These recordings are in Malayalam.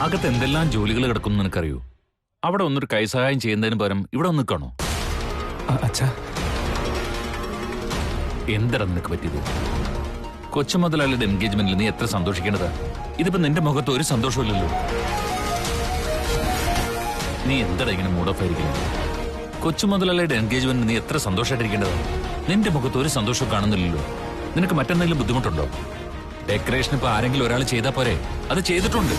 അകത്ത് എന്തെല്ലാം ജോലികൾ കിടക്കുന്നു നിനക്കറിയൂ? അവിടെ ഒന്നൊരു കൈസഹായം ചെയ്യുന്നതിന് പകരം ഇവിടെ ഒന്ന് നിൽക്കണോ? അച്ഛാ, എന്താണ് നിനക്ക് പറ്റിയത്? കൊച്ചു മുതലാളിയുടെ എൻഗേജ്മെന്റിൽ നീ എത്ര സന്തോഷിക്കേണ്ടതാ? ഇതിപ്പോ നിന്റെ മുഖത്ത് ഒരു സന്തോഷമില്ലല്ലോ. നീ എന്താണ് ഇങ്ങനെ മൂഡ് ഓഫ് ആയിരിക്കുന്നത്? കൊച്ചു മുതലാളിയുടെ എൻഗേജ്മെന്റ് നീ എത്ര സന്തോഷമായിട്ടിരിക്കേണ്ടതാ? നിന്റെ മുഖത്ത് ഒരു സന്തോഷം കാണുന്നില്ലല്ലോ. നിനക്ക് മറ്റെന്തെങ്കിലും ബുദ്ധിമുട്ടുണ്ടോ? ഡെക്കറേഷൻ ഇപ്പൊ ആരെങ്കിലും ഒരാൾ ചെയ്താൽ പോരെ? അത് ചെയ്തിട്ടുണ്ട്.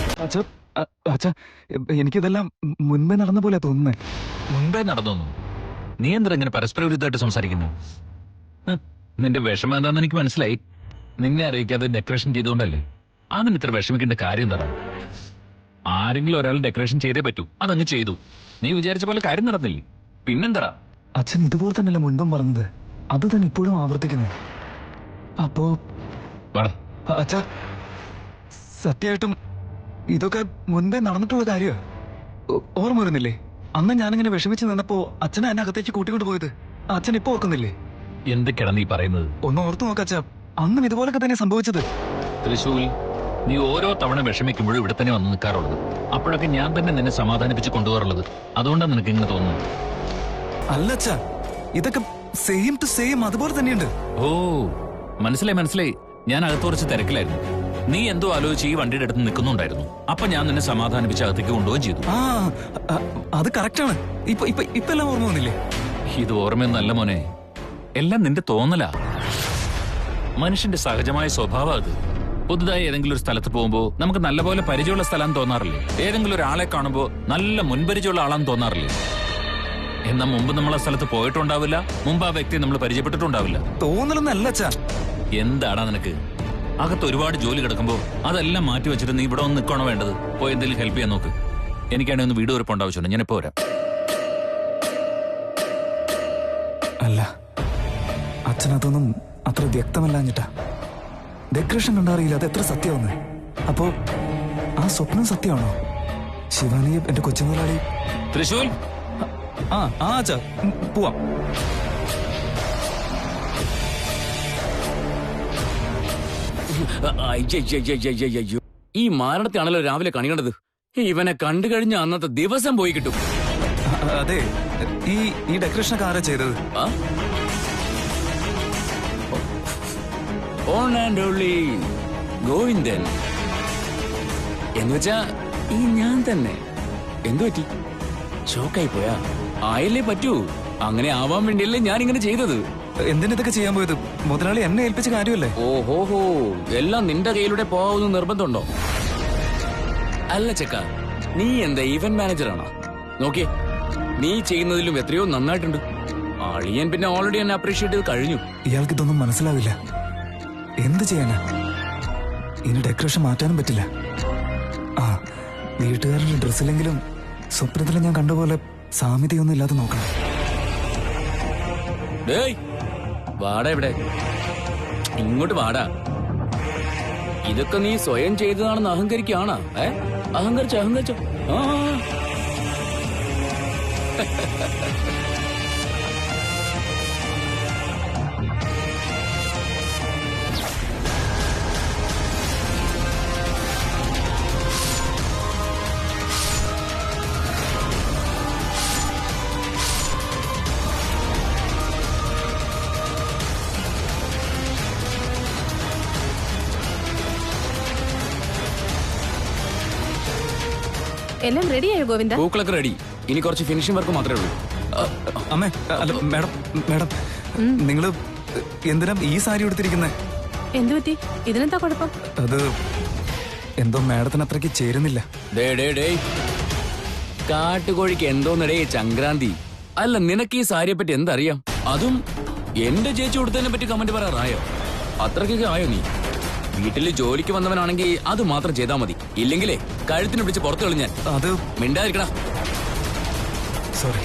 അച്ഛാ, എനിക്കിതെല്ലാം മുൻപേ നടന്ന പോലെ തോന്നുന്നേ. മുൻപേ നടന്നു? നീ എന്താ ഇങ്ങനെ പരസ്പര വിരുദ്ധമായിട്ട് സംസാരിക്കുന്നു? നിന്റെ വിഷമം എന്താണെന്ന് എനിക്ക് മനസ്സിലായി. നിന്നെ അറിയിക്കാതെ ഡെക്കറേഷൻ ചെയ്തുകൊണ്ടല്ലേ. അതിന് ഇത്ര വിഷമിക്കേണ്ട കാര്യം എന്താണ്? ആരെങ്കിലും ഒരാൾ ഡെക്കറേഷൻ ചെയ്തേ പറ്റൂ, അതങ്ങ് ചെയ്തു. നീ വിചാരിച്ച പോലെ കാര്യം നടന്നില്ലേ? പിന്നെന്താ? അച്ഛൻ ഇതുപോലെ തന്നെയല്ല മുൻപും പറഞ്ഞത്, അത് തന്നെ ഇപ്പോഴും ആവർത്തിക്കുന്നത്. അപ്പോ അച്ഛാ, സത്യമായിട്ടും ഇതൊക്കെ മുൻപേ നടന്നിട്ടുള്ള കാര്യമാ. ഓർമ്മ വരുന്നില്ലേ അന്ന് ഞാനിങ്ങനെ വിഷമിച്ച് നിന്നപ്പോ അച്ഛനെ എന്നെ അകത്തേക്ക് കൂട്ടിക്കൊണ്ട് പോയത്? അച്ഛൻ ഇപ്പൊ ഓർക്കുന്നില്ലേ? എന്തൊക്കെയാണ് നീ പറയുന്നത്? ഒന്ന് ഓർത്തു നോക്കച്ചാ, അന്നും ഇതുപോലൊക്കെ തന്നെ സംഭവിച്ചത്. തൃശൂൽ, നീ ഓരോ തവണ വിഷമിക്കുമ്പോഴും ഇവിടെ തന്നെ വന്ന് നിൽക്കാറുള്ളത്. അപ്പോഴൊക്കെ ഞാൻ തന്നെ നിന്നെ സമാധാനിപ്പിച്ച് കൊണ്ടുപോകാറുള്ളത്. അതുകൊണ്ടാണ് നിനക്ക് ഇങ്ങനെ തോന്നുന്നത്. അല്ലച്ചാ, ഇതൊക്കെ സെയിം ടു സെയിം അതുപോലെ തന്നെയുണ്ട്. ഓ, മനസ്സിലായി. ഞാൻ അകത്ത് കുറച്ച് തിരക്കിലായിരുന്നു. നീ എന്തോ ആലോചിച്ച് ഈ വണ്ടിയുടെ അടുത്ത് നിൽക്കുന്നുണ്ടായിരുന്നു. അപ്പൊ ഞാൻ നിന്നെ സമാധാനിപ്പിച്ച് അകത്തേക്ക് കൊണ്ടുപോവുകയും ചെയ്തു. അത് കറക്റ്റാണ്. ഇപ്പൊ എല്ലാം ഓർമ്മ വന്നില്ലേ? ഇത് ഓർമ്മയൊന്നല്ല മോനെ, എല്ലാം നിന്റെ തോന്നലാ. മനുഷ്യന്റെ സഹജമായ സ്വഭാവം അത്. പുതുതായി ഏതെങ്കിലും ഒരു സ്ഥലത്ത് പോകുമ്പോ നമുക്ക് നല്ലപോലെ പരിചയമുള്ള സ്ഥലം തോന്നാറില്ലേ? ഏതെങ്കിലും ഒരാളെ കാണുമ്പോ നല്ല മുൻപരിചയമുള്ള ആളാന്ന് തോന്നാറില്ലേ? എന്നാ മുമ്പ് നമ്മൾ ആ സ്ഥലത്ത് പോയിട്ടുണ്ടാവില്ല, മുമ്പ് ആ വ്യക്തി നമ്മൾ പരിചയപ്പെട്ടിട്ടുണ്ടാവില്ല. തോന്നലൊന്നല്ല. എന്താടാ നിനക്ക്? അകത്ത് ഒരുപാട് ജോലി കിടക്കുമ്പോ അതെല്ലാം മാറ്റി വെച്ചിട്ട് നീ ഇവിടെ ഒന്ന് നിൽക്കണോ വേണ്ടത്? പോയി എന്തെങ്കിലും ഹെൽപ്പ് ചെയ്യാൻ നോക്ക്. എനിക്കാണെങ്കിൽ ഒന്ന് വീട് വരപ്പുണ്ട്, ആവശ്യമുണ്ട്. ഞാൻ ഇപ്പോ വരാം. അല്ല, അച്ഛനതൊന്നും അത്ര വ്യക്തമല്ലാഞ്ഞിട്ടാ. ഡെക്കറേഷൻ കണ്ടറിയില്ല അത് എത്ര സത്യമാവുന്നേ. അപ്പോ ആ സ്വപ്നം സത്യമാണോ? ശിവാനിയെ എന്റെ കൊച്ചുമുതലാളി തൃശൂൽ. അച്ഛാ, പോവാം. ഈ മാരണത്തെയാണല്ലോ രാവിലെ കണി കണ്ടത്. ഇവനെ കണ്ടു കഴിഞ്ഞ അന്നത്തെ ദിവസം പോയി കിട്ടും. അതെ, ഈ ഡെക്കറേഷനൊക്കെ ആരാ ചെയ്തത്? On and only Govindan. എന്നുവെച്ചാ ഈ ഞാൻ തന്നെ. എന്തു പറ്റി? ഷോക്കായി പോയാ? ആയല്ലേ പറ്റൂ. അങ്ങനെ ആവാൻ വേണ്ടിയല്ലേ ഞാൻ ഇങ്ങനെ ചെയ്തത്. എന്തിനൊക്കെ ചെയ്യാൻ പോയത്? മുതലാളി എന്നെ ഏൽപ്പിച്ച കാര്യമല്ലേ? ഓഹോഹോ, എല്ലാം നിന്റെ കയ്യിലൂടെ പോവാന്ന് നിർബന്ധമുണ്ടോ? അല്ല ചെക്ക, നീ എന്താ ഈവന്റ് മാനേജറാണോ? നോക്കിയേ, നീ ചെയ്യുന്നതിലും എത്രയോ നന്നായിട്ടുണ്ട്. അളിയൻ പിന്നെ ഓൾറെഡി എന്നെ അപ്രീഷിയേറ്റ് ചെയ്ത് കഴിഞ്ഞു. ഇയാൾക്ക് ഇതൊന്നും മനസ്സിലാവില്ല. എന്ത് ചെയ്യാനാ? ഇനി ഡെക്കറേഷൻ മാറ്റാനും പറ്റില്ല. വീട്ടുകാരുടെ ഡ്രസ്സിലെങ്കിലും സ്വപ്നത്തിൽ ഞാൻ കണ്ടപോലെ സാമ്യതയൊന്നും ഇല്ലാതെ നോക്കണം. വാടാ, ഇവിടെ ഇങ്ങോട്ട് വാടാ. ഇതൊക്കെ നീ സ്വയം ചെയ്തതാണെന്ന് അഹങ്കരിക്കാണോ? അഹങ്കരിച്ചോ? എല്ലാം റെഡിയായോ ഗോവിന്ദ? പൂക്കളൊക്കെ റെഡി. ഇനി കുറച്ച് ഫിനിഷിംഗ് വർക്ക് മാത്രമേ ഉള്ളൂ. അമ്മേ, അല്ല മാഡം, നിങ്ങള് എന്തിനാ ഈ സാരി എടുത്തിരിക്കുന്നേ? എന്തു പറ്റി? ഇതിനെന്താ കുഴപ്പം? അത് എന്തോ മാഡത്തിന് അത്രയ്ക്ക് ചേരുന്നില്ല. കാട്ടുകോഴിക്ക് എന്തോന്നടേ ചങ്ക്രാന്തി. അല്ല, നിനക്ക് ഈ സാരിയെ പറ്റി എന്തറിയാം? അതും എന്റെ ചേച്ചി കൊടുത്തതിനെ പറ്റി കമന്റ് പറയാറായോ? അത്രക്കൊക്കെ ആയോ നീ? വീട്ടില് ജോലിക്ക് വന്നവനാണെങ്കിൽ അത് മാത്രം ചെയ്താൽ മതി. ഇല്ലെങ്കിലേ കഴുത്തിന് പിടിച്ച് പുറത്തു കളഞ്ഞാൽ. അത് മിണ്ടാതിരിക്കടാ. സോറി.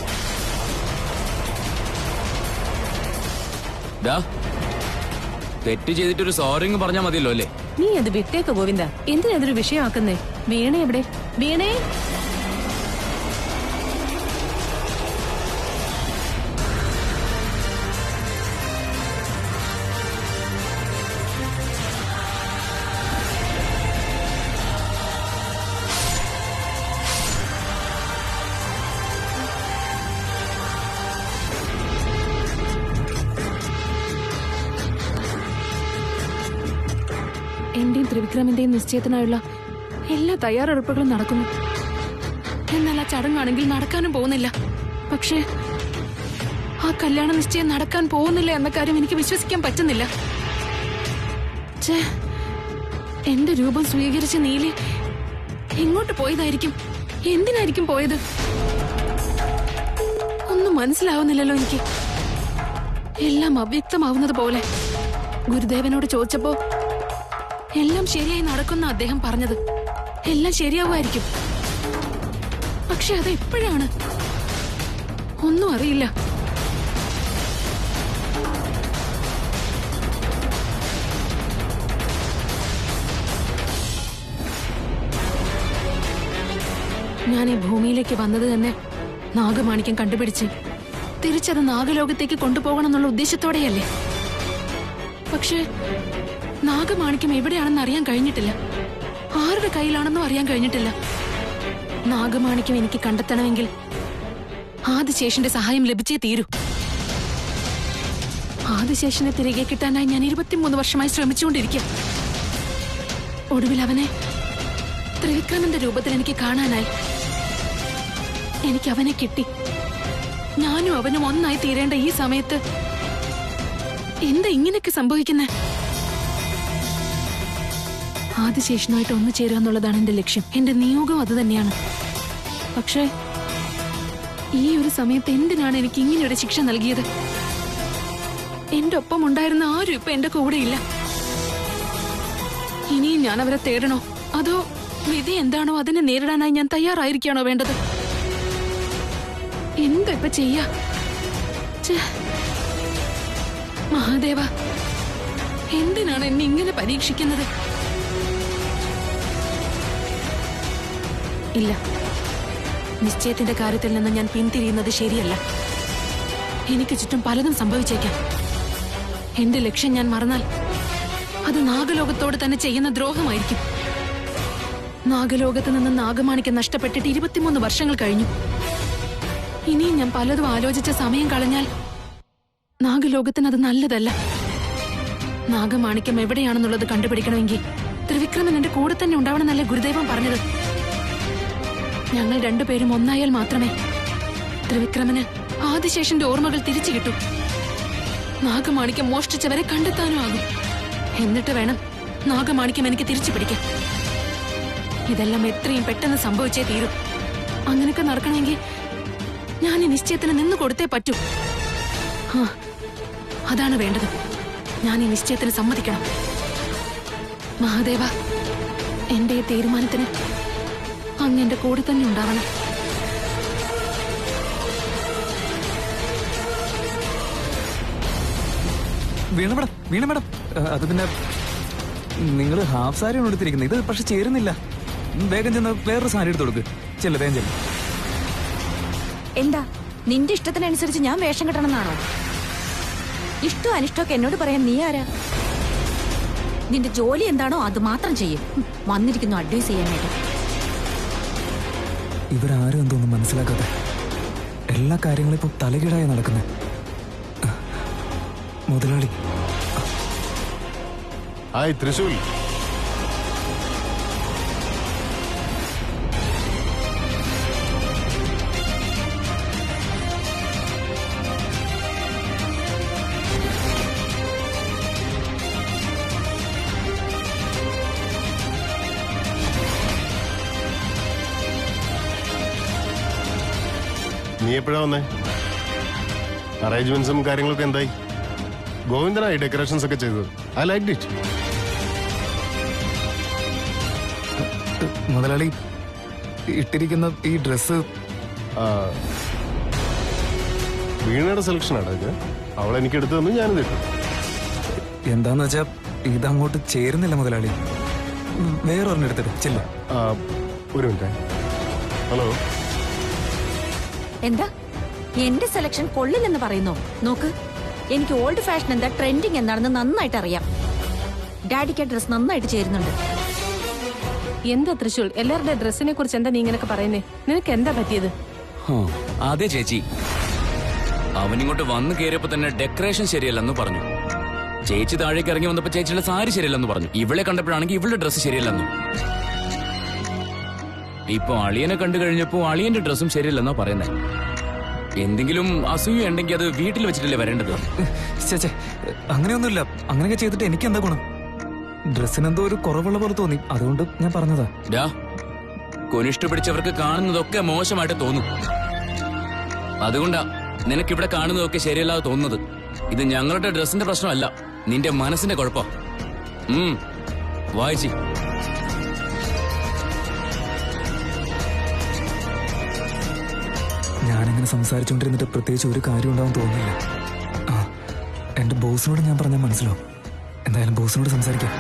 തെറ്റ് ചെയ്തിട്ടൊരു സോറിങ് പറഞ്ഞാൽ മതിയല്ലോ അല്ലേ? നീ അത് വിട്ടേക്ക് ഗോവിന്ദ. എന്തിനാ അതൊരു വിഷയമാക്കുന്നേ? വീണേ എവിടെ? വീണേ, എന്റെയും ത്രിവിക്രമിന്റെയും നിശ്ചയത്തിനായുള്ള എല്ലാ തയ്യാറെടുപ്പുകളും നടക്കുന്നു. എന്നാൽ ആ ചടങ്ങാണെങ്കിൽ നടക്കാനും പോകുന്നില്ല. പക്ഷേ ആ കല്യാണ നിശ്ചയം നടക്കാൻ പോകുന്നില്ല എന്ന കാര്യം എനിക്ക് വിശ്വസിക്കാൻ പറ്റുന്നില്ല. എന്റെ രൂപം സ്വീകരിച്ച നീലി എങ്ങോട്ട് പോയതായിരിക്കും? എന്തിനായിരിക്കും പോയത്? ഒന്നും മനസ്സിലാവുന്നില്ലല്ലോ എനിക്ക്. എല്ലാം അവ്യക്തമാവുന്നത് പോലെ. ഗുരുദേവനോട് ചോദിച്ചപ്പോ എല്ലാം ശരിയായി നടക്കുന്ന അദ്ദേഹം പറഞ്ഞത്. എല്ലാം ശരിയാവുമായിരിക്കും. പക്ഷെ അത് എപ്പോഴാണ്? ഒന്നും അറിയില്ല. ഞാൻ ഈ ഭൂമിയിലേക്ക് വന്നത് തന്നെ നാഗമാണിക്യം കണ്ടുപിടിച്ച് തിരിച്ചത് നാഗലോകത്തേക്ക് കൊണ്ടുപോകണം എന്നുള്ള ഉദ്ദേശത്തോടെയല്ലേ? പക്ഷേ നാഗമാണിക്യം എവിടെയാണെന്ന് അറിയാൻ കഴിഞ്ഞിട്ടില്ല. ആരുടെ കയ്യിലാണെന്നും അറിയാൻ കഴിഞ്ഞിട്ടില്ല. നാഗമാണിക്യം എനിക്ക് കണ്ടെത്തണമെങ്കിൽ ആദിശേഷന്റെ സഹായം ലഭിച്ചേ തീരൂ. ആദിശേഷനെ തിരികെ കിട്ടാനായി ഞാൻ 23 വർഷമായി ശ്രമിച്ചുകൊണ്ടിരിക്കുക. ഒടുവിൽ അവനെ ത്രിവിക്രമന്റെ രൂപത്തിൽ എനിക്ക് കാണാനായി. എനിക്ക് അവനെ കിട്ടി. ഞാനും അവനും ഒന്നായി തീരേണ്ട ഈ സമയത്ത് എന്താ ഇങ്ങനെയൊക്കെ സംഭവിക്കുന്നേ? ആദിശേഷനുമായിട്ട് ഒന്നു ചേരുക എന്നുള്ളതാണ് എന്റെ ലക്ഷ്യം. എന്റെ നിയോഗം അത് തന്നെയാണ്. പക്ഷേ ഈ ഒരു സമയത്ത് എന്തിനാണ് എനിക്ക് ഇങ്ങനെയൊരു ശിക്ഷ നൽകിയത്? എന്റെ ഒപ്പം ഉണ്ടായിരുന്ന ആരും ഇപ്പൊ എന്റെ കൂടെയില്ല. ഇനിയും ഞാൻ അവരെ തേടണോ? അതോ വിധി എന്താണോ അതിനെ നേരിടാനായി ഞാൻ തയ്യാറായിരിക്കാണോ വേണ്ടത്? എന്താ ഇപ്പൊ ചെയ്യാ? മഹാദേവ, എന്തിനാണ് എന്നെ ഇങ്ങനെ പരീക്ഷിക്കുന്നത്? ഇല്ല, നിശ്ചയത്തിന്റെ കാര്യത്തിൽ നിന്ന് ഞാൻ പിന്തിരിയുന്നത് ശരിയല്ല. എനിക്ക് ചുറ്റും പലതും സംഭവിച്ചേക്കാം. എന്റെ ലക്ഷ്യം ഞാൻ മറന്നാൽ അത് നാഗലോകത്തോട് തന്നെ ചെയ്യുന്ന ദ്രോഹമായിരിക്കും. നാഗലോകത്ത് നിന്ന് നാഗമാണിക്യം നഷ്ടപ്പെട്ടിട്ട് 23 വർഷങ്ങൾ കഴിഞ്ഞു. ഇനിയും ഞാൻ പലതും ആലോചിച്ച സമയം കളഞ്ഞാൽ നാഗലോകത്തിന് അത് നല്ലതല്ല. നാഗമാണിക്യം എവിടെയാണെന്നുള്ളത് കണ്ടുപിടിക്കണമെങ്കിൽ ത്രിവിക്രമൻ എന്റെ കൂടെ തന്നെ ഉണ്ടാവണമെന്നല്ലേ ഗുരുദേവൻ പറഞ്ഞത്? ഞങ്ങൾ രണ്ടുപേരും ഒന്നായാൽ മാത്രമേ ത്രിവിക്രമന് ആദിശേഷന്റെ ഓർമ്മകൾ തിരിച്ചു കിട്ടൂ. നാഗമാണിക്യം മോഷ്ടിച്ചവരെ കണ്ടെത്താനും ആകും. എന്നിട്ട് വേണം നാഗമാണിക്യം എനിക്ക് തിരിച്ചു പിടിക്കാൻ. ഇതെല്ലാം എത്രയും പെട്ടെന്ന് സംഭവിച്ചേ തീരും. അങ്ങനെയൊക്കെ നടക്കണമെങ്കിൽ ഞാൻ ഈ നിശ്ചയത്തിന് നിന്ന് കൊടുത്തേ പറ്റൂ. അതാണ് വേണ്ടത്. ഞാൻ ഈ നിശ്ചയത്തിന് സമ്മതിക്കണം. മഹാദേവ, എന്റെ ഈ തീരുമാനത്തിന് അങ്ങ് എന്റെ കൂടെ തന്നെ ഉണ്ടാവണം. വീണ മേഡം, അത് പിന്നെ നിങ്ങൾ ഹാഫ് സാരിയാണ് എടുത്തിരിക്കുന്നത്. ഇത് പക്ഷെ ചേരുന്നില്ല. വേഗം ചെന്ന് വേറൊരു സാരി എടുത്ത് കൊടുക്ക്. ചെല്ലു, വേഗം ചെല്ലു. എന്താ നിന്റെ ഇഷ്ടത്തിനനുസരിച്ച് ഞാൻ വേഷം കെട്ടണമെന്നാണോ? ഇഷ്ടം അനിഷ്ടമൊക്കെ എന്നോട് പറയാൻ നീ ആരാ? നിന്റെ ജോലി എന്താണോ അത് മാത്രം ചെയ്യും. വന്നിരിക്കുന്നു അഡ്വൈസ് ചെയ്യാനായിട്ട്. ഇവരാരും എന്തോന്നും മനസ്സിലാക്കാതെ എല്ലാ കാര്യങ്ങളും ഇപ്പം തലകീടായി നടക്കുന്നത്. മുതലാളി, ഹായ് തൃശൂൽ. നീ എപ്പോഴാ വന്നേ? അറേഞ്ച്മെന്റ്സും കാര്യങ്ങളൊക്കെ എന്തായി? ഗോവിന്ദനായി ഡെക്കറേഷൻസ് ഒക്കെ ചെയ്തത്. I liked it. മുതലാളി, ഇട്ടിരിക്കുന്ന ഈ ഡ്രസ് വീണയുടെ സെലക്ഷനാണ് ഇത്. അവൾ എനിക്ക് എടുത്തു തന്നു, ഞാനിത് ഇട്ടു. എന്താന്ന് വെച്ചാ ഇതങ്ങോട്ട് ചേരുന്നില്ല മുതലാളി. വേറൊരെണ്ണം എടുത്തിട്ട് ചെല്ലു. ഒരു മിനിറ്റ്. ഹലോ, എന്താ എന്റെ സെലക്ഷൻ കൊള്ളില്ലെന്ന് പറയുന്നോ? നോക്ക്, എനിക്ക് ഓൾഡ് ഫാഷൻ എന്താ ട്രെൻഡിങ് എന്താണെന്ന് നന്നായിട്ട് അറിയാം. ഡാഡിക്ക് ആ ഡ്രസ് നന്നായിട്ട് ചേരുന്നുണ്ട്. എന്താ തൃശൂൽ, എല്ലാവരുടെ ഡ്രസ്സിനെ കുറിച്ച് എന്താ നീ ഇങ്ങനൊക്കെ പറയുന്നേ? നിനക്ക് എന്താ പറ്റിയത്? അതെ ചേച്ചി, അവനിങ്ങോട്ട് വന്നു കയറിയപ്പോ തന്നെ ഡെക്കറേഷൻ ശരിയല്ലെന്ന് പറഞ്ഞു. ചേച്ചി താഴേക്ക് ഇറങ്ങി വന്നപ്പോ ചേച്ചിയുടെ സാരി ശരിയല്ലെന്ന് പറഞ്ഞു. ഇവളെ കണ്ടപ്പോഴാണെങ്കിൽ ഇവളുടെ ഡ്രസ്സ് ശരിയല്ലെന്നു. ഇപ്പൊ അളിയനെ കണ്ടു കഴിഞ്ഞപ്പോ അളിയന്റെ ഡ്രസ്സും ശരിയല്ലെന്നാ പറയുന്നത്. എന്തെങ്കിലും അസൂയ ഉണ്ടെങ്കിൽ അത് വീട്ടിൽ വെച്ചിട്ടല്ലേ വരേണ്ടത്. ചേച്ചേ, അങ്ങനെയൊന്നുമില്ല. അങ്ങനെയൊക്കെ ചെയ്തിട്ട് എനിക്ക് എന്താ ഗുണം? ഡ്രസ്സിനെന്തോ ഒരു കുറവുള്ള പോലെ തോന്നി, അതുകൊണ്ട് ഞാൻ പറഞ്ഞതാ. കൊനിഷ്ഠ പിടിച്ചവർക്ക് കാണുന്നതൊക്കെ മോശമായിട്ട് തോന്നും. അതുകൊണ്ടാ നിനക്കിവിടെ കാണുന്നതൊക്കെ ശരിയല്ലാതെ തോന്നുന്നത്. ഇത് ഞങ്ങളുടെ ഡ്രസ്സിന്റെ പ്രശ്നമല്ല, നിന്റെ മനസ്സിന്റെ കുഴപ്പം. വായിച്ചി. ഞാനിങ്ങനെ സംസാരിച്ചുകൊണ്ടിരുന്നിട്ട് പ്രത്യേകിച്ച് ഒരു കാര്യം ഉണ്ടാവും തോന്നിയില്ല. ആ, എന്റെ ബോസിനോട് ഞാൻ പറഞ്ഞാൽ മനസ്സിലാവും. എന്തായാലും ബോസിനോട് സംസാരിക്കാം.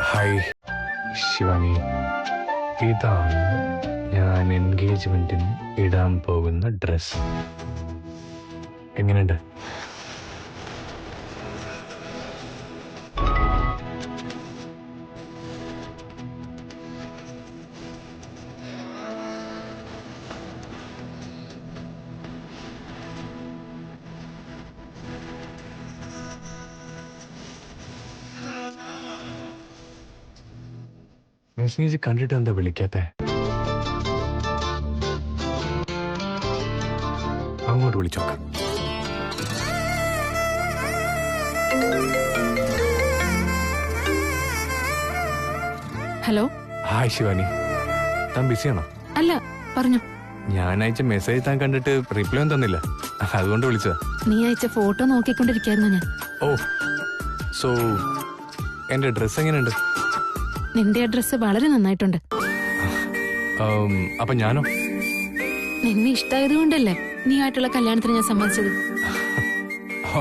ഹായ് ശിവാനി, ഇതാണ് ഞാൻ എൻഗേജ്മെന്റിന് ഇടാൻ പോകുന്ന ഡ്രസ്. എങ്ങനെയുണ്ട്? മെസ്സേജ് കണ്ടിട്ട് എന്താ വിളിക്കാത്തെ? അങ്ങോട്ട് വിളിച്ചോക്കാം. ഹലോ. ഹായ് ശിവാനി, താൻ ബിസിയാണോ? അല്ല, പറഞ്ഞു. ഞാൻ അയച്ച മെസ്സേജ് താൻ കണ്ടിട്ട് റിപ്ലൈ ഒന്നും തന്നില്ല, അതുകൊണ്ട് വിളിച്ചതാ. നീ അയച്ച ഫോട്ടോ നോക്കിക്കൊണ്ടിരിക്കായിരുന്നു ഞാൻ. ഓ, സോ എന്റെ ഡ്രസ് എങ്ങനെയുണ്ട്? നിന്റെ അഡ്രസ് വളരെ നന്നായിട്ടുണ്ട്. അപ്പൊ ഞാനോ? നിന്നെ ഇഷ്ടായത് കൊണ്ടല്ലേ നീ ആയിട്ടുള്ള കല്യാണത്തിന് ഞാൻ സമ്മതിച്ചത്.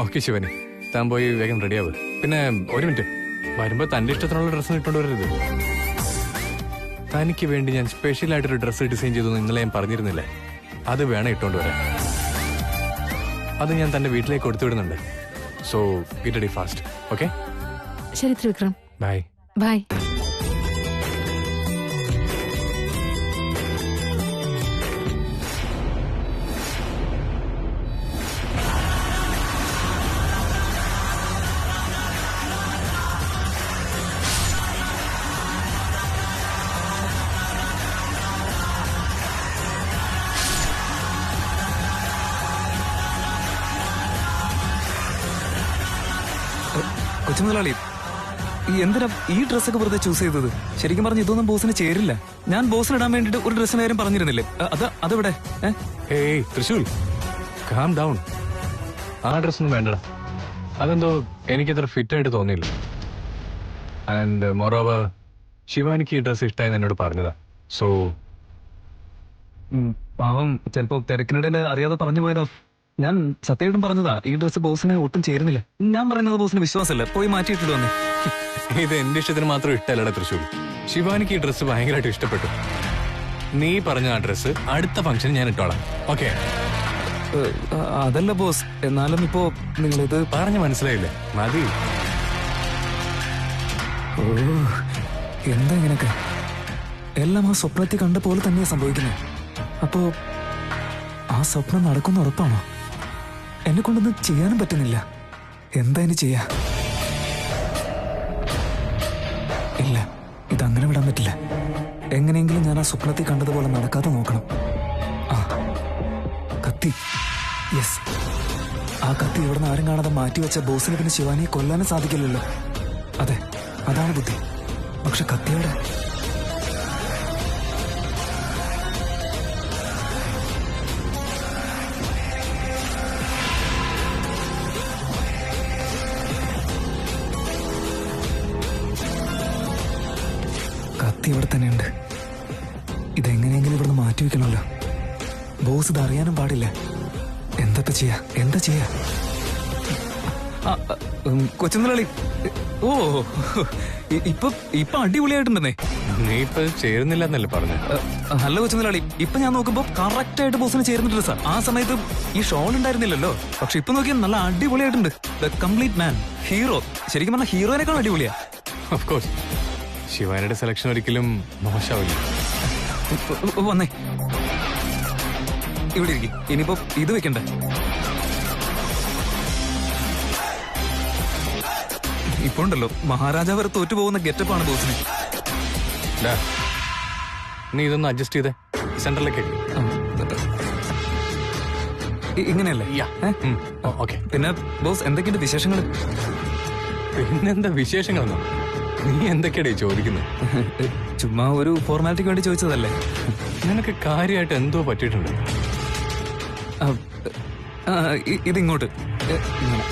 ഓക്കെ ശിവാനി, താൻ പോയി വേഗം റെഡിയാവ്. പിന്നെ ഒരു മിനിറ്റ്, വരുമ്പോ തന്റെ ഇഷ്ടത്തിനുള്ള ഡ്രസ്സ് ഇട്ടോണ്ട് വരരുത്. തനിക്ക് വേണ്ടി ഞാൻ സ്പെഷ്യൽ ആയിട്ടൊരു ഡ്രസ്സ് ഡിസൈൻ ചെയ്തു ഇന്നലെ ഞാൻ പറഞ്ഞിരുന്നില്ലേ, അത് വേണം ഇട്ടോണ്ട് വരാൻ. അത് ഞാൻ തന്റെ വീട്ടിലേക്ക് കൊടുത്തുവിടുന്നുണ്ട്. So get ready fast. Okay? ശരി ത്രിവിക്രം. ബൈ. ബൈ. കൊച്ചുമുതലാളി, എന്തിനാ ഈ ഡ്രസ്സൊക്കെ വെറുതെ ചൂസ് ചെയ്തത്? ശരിക്കും പറഞ്ഞ ഇതൊന്നും ബോസിന് ചേരില്ല. ഞാൻ ബോസിന് ഇടാൻ വേണ്ടിട്ട് ഒരു ഡ്രസ്സിന് കാര്യം പറഞ്ഞിരുന്നില്ലേ? അതെവിടെ? ഏയ് തൃശൂൽ, കാം ഡൗൺ. ആ ഡ്രസ്സൊന്നും വേണ്ടടാ. അതെന്തോ എനിക്കത്ര ഫിറ്റ് ആയിട്ട് തോന്നിയില്ല. ആൻഡ് മോറോവർ ശിവാനിക്ക് ഈ ഡ്രസ്സ് ഇഷ്ടമായെന്ന് എന്നോട് പറഞ്ഞതാ. സോ പാവം ചിലപ്പോ തിരക്കിനിടയിൽ അറിയാതെ പറഞ്ഞു പോയതോ. ഞാൻ സത്യമായിട്ടും പറഞ്ഞതാ, ഈ ഡ്രസ്സ് ബോസിന് ഒട്ടും ചേരുന്നില്ല. ഞാൻ പറയുന്നത് ബോസിന് വിശ്വാസമല്ല, പോയി മാറ്റിയിട്ടിട്ട് വന്നേ. ഇത് എന്റെ ഇഷ്ടത്തിന് മാത്രം ഇഷ്ടമല്ലടാ തൃശൂൽ. ശിവാനിക്ക് ഈ ഡ്രസ്സ് ഭയങ്കരമായിട്ട് ഇഷ്ടപ്പെട്ടു. നീ പറഞ്ഞ ആ ഡ്രസ്സ് അടുത്ത ഫംഗ്ഷൻ ഞാൻ ഇട്ടോളാം. ഓക്കെ? അതല്ല ബോസ്, എന്നാലും ഇപ്പോ നിങ്ങളിത് പറഞ്ഞ് മനസ്സിലായില്ലേ? മതി. ഓ, എന്താ ഇങ്ങനൊക്കെ? എല്ലാം ആ സ്വപ്നത്തിൽ കണ്ട പോലെ തന്നെയാ സംഭവിക്കുന്നത്. അപ്പോ ആ സ്വപ്നം നടക്കുന്ന ഉറപ്പാണോ? എന്നെ കൊണ്ടൊന്നും ചെയ്യാനും പറ്റുന്നില്ല. എന്താ ഇനി ചെയ്യാ? ഇല്ല, ഇതങ്ങനെ വിടാൻ പറ്റില്ല. എങ്ങനെയെങ്കിലും ഞാൻ ആ സ്വപ്നത്തിൽ കണ്ടതുപോലെ നടക്കാതെ നോക്കണം. ആ കത്തി, യെസ്, ആ കത്തി ഇവിടുന്ന് ആരും കാണാതെ മാറ്റിവെച്ച ബോസിന് പിന്നെ ശിവാനിയെ കൊല്ലാനും സാധിക്കില്ലല്ലോ. അതെ, അതാണ് ബുദ്ധി. പക്ഷെ കത്തിയുടെ കത്തി ഇവിടെ തന്നെയുണ്ട്. ഇതെങ്ങനെയെങ്കിലും ഇവിടുന്ന് മാറ്റിവെക്കണമല്ലോ. ബോസ് ഇത് അറിയാനും പാടില്ല. എന്താ ചെയ്യാ? കൊച്ചുമുതലാളി, ഓ ഇപ്പൊ അടിപൊളിയായിട്ടുണ്ടെന്നേ. നീ ഇപ്പൊ ചേരുന്നില്ല എന്നല്ലേ പറഞ്ഞു? അല്ല കൊച്ചുമുതലാളി, ഇപ്പൊ ഞാൻ നോക്കുമ്പോ കറക്റ്റ് ആയിട്ട് ബോസിന് ചേരുന്നുണ്ട് സാർ. ആ സമയത്ത് ഈ ഷോൾ ഉണ്ടായിരുന്നില്ലല്ലോ. പക്ഷെ ഇപ്പൊ നോക്കിയാൽ നല്ല അടിപൊളിയായിട്ടുണ്ട്. The complete man, hero. ശരിക്കും പറഞ്ഞാൽ ഹീറോയിനേക്കാൾ അടിപൊളിയാ. ഓഫ് കോഴ്സ്, ശിവാനിയുടെ സെലക്ഷൻ ഒരിക്കലും മോശമാവില്ല. വന്നേ, ഇവിടെ ഇരിക്കും. ഇനിയിപ്പോ ഇത് വെക്കണ്ടേ? ഇപ്പൊ ഉണ്ടല്ലോ, മഹാരാജാവ് വരെ തോറ്റു പോകുന്ന ഗെറ്റപ്പാണ് ബോസിന്. ഡാ, നീ ഇതൊന്ന് അഡ്ജസ്റ്റ് ചെയ്തേ. സെന്ററിലേക്ക് ഇങ്ങനെയല്ലേ? ഓക്കെ. പിന്നെ ബോസ്, എന്തൊക്കെയുണ്ട് വിശേഷങ്ങൾ? പിന്നെന്താ വിശേഷങ്ങളെന്നോ? നീ എന്തൊക്കെയാടേ ചോദിക്കുന്നത്? ചുമ്മാ ഒരു ഫോർമാലിറ്റിക്ക് വേണ്ടി ചോദിച്ചതല്ലേ. നിനക്ക് കാര്യമായിട്ട് എന്തോ പറ്റിയിട്ടുണ്ട്. ഇതിങ്ങോട്ട് ഇങ്ങനെ.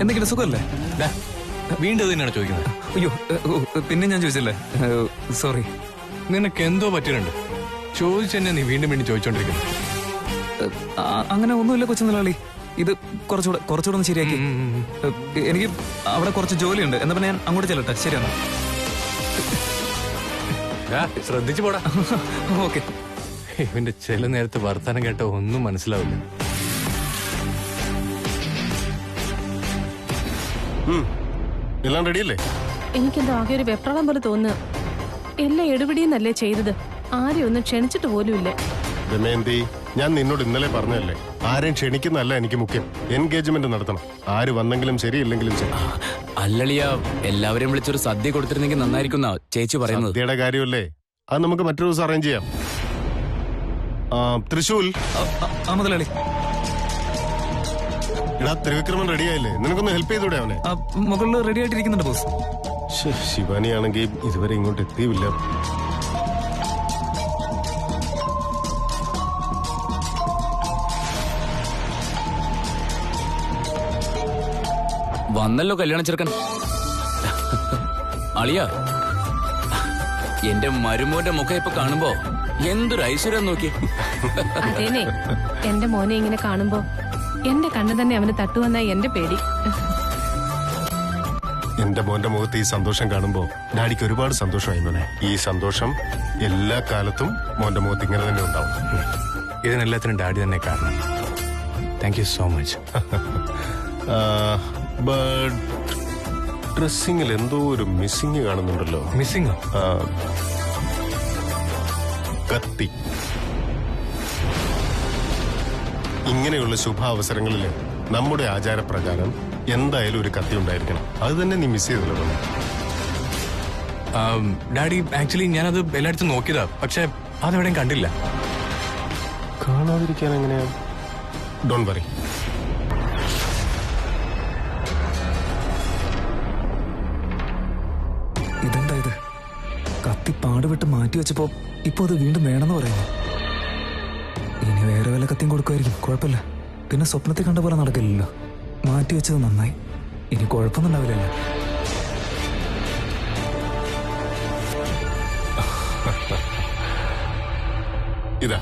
എന്തെങ്കിലും സുഖമല്ലേ? ഡാ, വീണ്ടും തന്നെയാണ് ചോദിക്കുന്നത്. അയ്യോ, പിന്നെ ഞാൻ ചോദിച്ചല്ലേ, സോറി. നിനക്ക് എന്തോ പറ്റിയിട്ടുണ്ട്. ചോദിച്ചെന്നെ നീ വീണ്ടും വീണ്ടും ചോദിച്ചോണ്ടിരിക്കുന്നു. അങ്ങനെ ഒന്നുമില്ല കൊച്ചുമുതലാളി. ഇത് കുറച്ചുകൂടെ ഒന്ന് ശരിയാക്കി. എനിക്ക് അവിടെ കുറച്ച് ജോലിയുണ്ട്. എന്നാ പിന്നെ ഞാൻ അങ്ങോട്ട് ചെല്ലട്ടെ. ശരിയാണോ? ശ്രദ്ധിച്ചു പോടാ. ഓക്കെ. ഇവന്റെ ചില നേരത്തെ വർത്താനം കേട്ട ഒന്നും മനസ്സിലാവില്ല. എല്ലാം റെഡിയല്ലേ? എനിക്കെന്തോ ആകെ ഒരു വെപ്രാളം പോലെ തോന്നുന്നു. എല്ലാം എടുപിടിയെന്നല്ലേ ചെയ്തത്. ആരെയും ഒന്നും ക്ഷണിച്ചിട്ട് പോലുമില്ല. ദമയന്തി, ഞാൻ നിന്നോട് ഇന്നലെ പറഞ്ഞതല്ലേ, ആരെയും ക്ഷണിക്കുന്നതല്ല എനിക്ക് മുഖ്യം. എൻഗേജ്മെന്റ് നടത്തണം. ആര് വന്നെങ്കിലും ശരി, ഇല്ലെങ്കിലും ശരി. അല്ലളിയ, എല്ലാവരെയും വിളിച്ചൊരു സദ്യ കൊടുത്തിരുന്നെങ്കിൽ നന്നായിരിക്കും ചേച്ചി പറയുന്നത്. സദ്യയുടെ കാര്യമല്ലേ, അത് നമുക്ക് മറ്റൊരു ദിവസം അറേഞ്ച് ചെയ്യാം. തൃശൂൽ മുതലാളി, എടാ, ത്രിവിക്രമൻ റെഡിയായില്ലേ? നിനക്കൊന്ന് ഹെൽപ്പ് ചെയ്തൂടെ അവനെ? മുകളിൽ റെഡി ആയിട്ടിരിക്കുന്നുണ്ട് ബോസ്. ശിവാനിയാണെങ്കിൽ ഇതുവരെ ഇങ്ങോട്ട് എത്തിയില്ല. വന്നല്ലോ കല്യാണ ചെറുക്കൻ. അളിയ, എന്റെ മരുമോന്റെ മുഖം ഇപ്പൊ കാണുമ്പോ എന്തൊരു ഐശ്വര്യം നോക്കി. അതേനെ, എന്റെ മോനെ ഇങ്ങനെ കാണുമ്പോ എന്റെ കണ്ണ് തന്നെ അവന് തട്ടുവന്നായി എന്റെ പേടി. എന്റെ മോന്റെ മുഖത്ത് ഈ സന്തോഷം കാണുമ്പോ ഡാഡിക്ക് ഒരുപാട് സന്തോഷമായി മോനെ. ഈ സന്തോഷം എല്ലാ കാലത്തും മോന്റെ മുഖത്ത് ഇങ്ങനെ തന്നെ ഉണ്ടാവും. ഇതിനെല്ലാത്തിനും ഡാഡി തന്നെ കാരണം. Thank you so much. But ഡ്രസ്സിങ്ങിൽ എന്തോ ഒരു മിസ്സിങ് കാണുന്നുണ്ടല്ലോ. മിസ്സിംഗ്? കത്തി. ഇങ്ങനെയുള്ള ശുഭാവസരങ്ങളിൽ നമ്മുടെ ആചാരപ്രകാരം എന്തായാലും ഒരു കത്തി ഉണ്ടായിരിക്കണം. അത് തന്നെ നീ മിസ് ചെയ്തല്ലോ. ഡാഡി, ആക്ച്വലി ഞാനത് എല്ലായിടത്തും നോക്കിയതാ, പക്ഷെ അതെവിടെയും കണ്ടില്ല. കാണാതിരിക്കാൻ എങ്ങനെയാ? Don't worry. ഇതെന്താ ഇത്? കത്തി പാടുവിട്ട് മാറ്റി വെച്ചപ്പോ ഇപ്പൊ അത് വീണ്ടും വേണമെന്ന് പറയുന്നു. ഇനി വേറെ വല്ല കത്തിയും കൊടുക്കുമായിരിക്കും. കുഴപ്പമില്ല. പിന്നെ സ്വപ്നത്തിൽ കണ്ട പോലെ നടക്കില്ലല്ലോ. മാറ്റി വെച്ചത് നന്നായി. ഇനി കുഴപ്പമൊന്നും ഉണ്ടാവില്ലല്ലോ. ഇതാ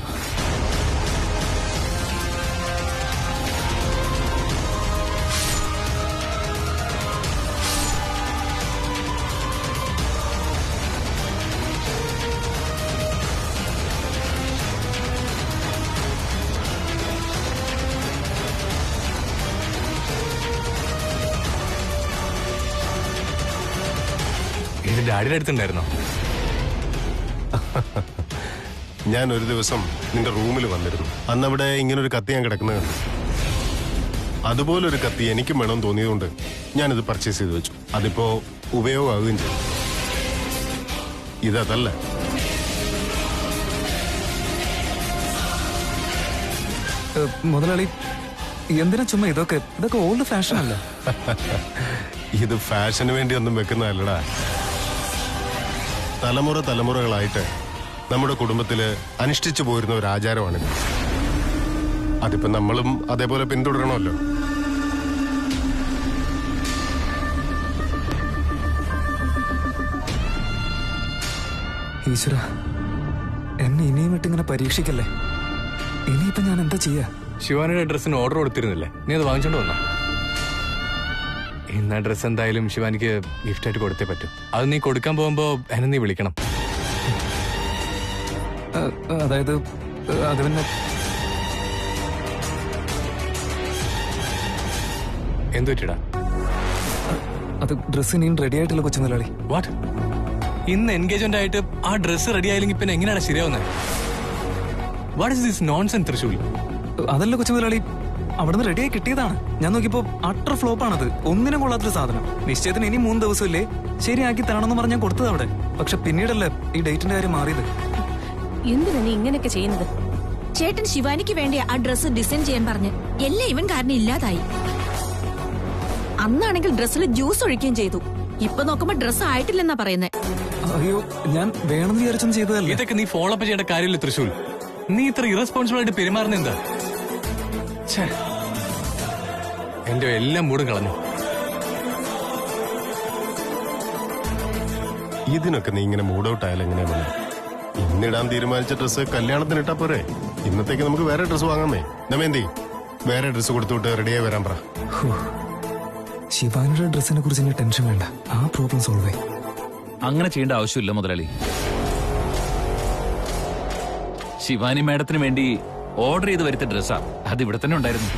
ഇത് ഡാഡിയുടെ അടുത്തുണ്ടായിരുന്നോ? ഞാൻ ഒരു ദിവസം നിന്റെ റൂമിൽ വന്നിരുന്നു. അന്നവിടെ ഇങ്ങനൊരു കത്തി ഞാൻ കിടക്കുന്നത് കണ്ടു. അതുപോലൊരു കത്തി എനിക്കും വേണമെന്ന് തോന്നിയതുകൊണ്ട് ഞാനിത് പർച്ചേസ് ചെയ്ത് വെച്ചു. അതിപ്പോ ഉപയോഗമാവുകയും ചെയ്തു. ഇതല്ല. മുതലാളി, എന്തിനാ ചുമ്മാ ഇതൊക്കെ ഓൾഡ് ഫാഷൻ അല്ല. ഇത് ഫാഷന് വേണ്ടി ഒന്നും വെക്കുന്നതല്ലടാ. തലമുറകളായിട്ട് നമ്മുടെ കുടുംബത്തില് അനുഷ്ഠിച്ചു പോരുന്ന ഒരു ആചാരമാണിത്. അതിപ്പോ നമ്മളും അതേപോലെ പിന്തുടരണമല്ലോ. ഈശ്വര, എന്നെ ഇനിയും വിട്ടിങ്ങനെ പരീക്ഷിക്കല്ലേ. ഇനിയിപ്പോ ഞാൻ എന്താ ചെയ്യാ? ശിവാനിയുടെ ഡ്രസ്സിന് ഓർഡർ കൊടുത്തിരുന്നില്ലേ? നീ അത് വാങ്ങിച്ചോണ്ട് വന്നോ? ഇന്ന ഡ്രസ്സ് എന്തായാലും ശിവാനിക്ക് ഗിഫ്റ്റായിട്ട് കൊടുത്തേ പറ്റൂ. അത് നീ കൊടുക്കാൻ പോകുമ്പോ എന്നെ നീ വിളിക്കണം. അതായത് അത് പിന്നെ എന്തു പറ്റിടാ? അത് ഡ്രസ്സ് ഇനിയും റെഡി ആയിട്ടില്ല കൊച്ചു മുതലാളി. വാട്ട്? ഇന്ന് എൻഗേജ്മെന്റ് ആയിട്ട് ആ ഡ്രസ്സ് റെഡി ആയില്ലെങ്കിൽ പിന്നെ എങ്ങനെയാണ് ശരിയാവുന്നത്? What is this nonsense Trishul? അതല്ല കൊച്ചു മുതലാളി, അവിടുന്ന് റെഡിയായി കിട്ടിയതാണ്. ഞാൻ നോക്കിയപ്പോ അട്ടർ ഫ്ലോപ്പാണത്. ഒന്നിനും കൊള്ളാത്തൊരു സാധനം. നിശ്ചയത്തിന് ഇനി 3 ദിവസമില്ലേ, ശരിയാക്കി തരണമെന്ന് പറഞ്ഞ് ഞാൻ കൊടുത്തത് അവിടെ. പക്ഷെ പിന്നീടല്ലേ ഈ ഡേറ്റിന്റെ കാര്യം മാറിയത്. എന്തിനാ നീ ഇങ്ങനെയൊക്കെ ചെയ്യുന്നത്? ചേട്ടൻ ശിവാനിക്ക് വേണ്ടി ആ ഡ്രസ്സ് ഡിസൈൻ ചെയ്യാൻ പറഞ്ഞ് എല്ലാം ഇവൻ കാരണം ഇല്ലാതായി. അന്നാണെങ്കിൽ ഡ്രസ്സിൽ ജ്യൂസ് ഒഴിക്കുകയും ചെയ്തു. ഇപ്പൊ നോക്കുമ്പോ ഡ്രസ്സ് ആയിട്ടില്ലെന്നാ പറയുന്നേ. അയ്യോ, ഞാൻ വേണമെന്ന് വിചാരിച്ചൊന്നും ചെയ്തതല്ലേ. ഇതൊക്കെ നീ ഫോളോ അപ്പ് ചെയ്യേണ്ട കാര്യമില്ല തൃശ്ശൂൽ. നീ ഇത്ര ഇറസ്പോൺസിബിൾ ആയിട്ട് പെരുമാറുന്ന എന്താ? എന്റെ എല്ലാം മൂടും കളഞ്ഞു. ഇതിനൊക്കെ നീ ഇങ്ങനെ മൂഡ് ഔട്ട് ആയാലും എങ്ങനെയാ? ഇന്നിടാൻ തീരുമാനിച്ച ഡ്രസ്സ് കല്യാണത്തിന് ഇട്ടാ പോരെ? ഇന്നത്തേക്ക് നമുക്ക് വേറെ ഡ്രസ്സ് വാങ്ങാമേ. നമ്മെന്തി വേറെ ഡ്രസ്സ് കൊടുത്തുവിട്ട് റെഡിയായി വരാൻ പറ. ശിവാനിയുടെ ഡ്രസ്സിനെ കുറിച്ച് ഇനി ടെൻഷൻ വേണ്ട. ആ പ്രോബ്ലം സോൾവ് ആയി. അങ്ങനെ ചെയ്യേണ്ട ആവശ്യമില്ല മുതലാളി. ശിവാനി മാഡത്തിന് വേണ്ടി ഓർഡർ ചെയ്ത് വരുത്തിയ ഡ്രസ്സാ. അത് ഇവിടെ തന്നെ ഉണ്ടായിരുന്നു.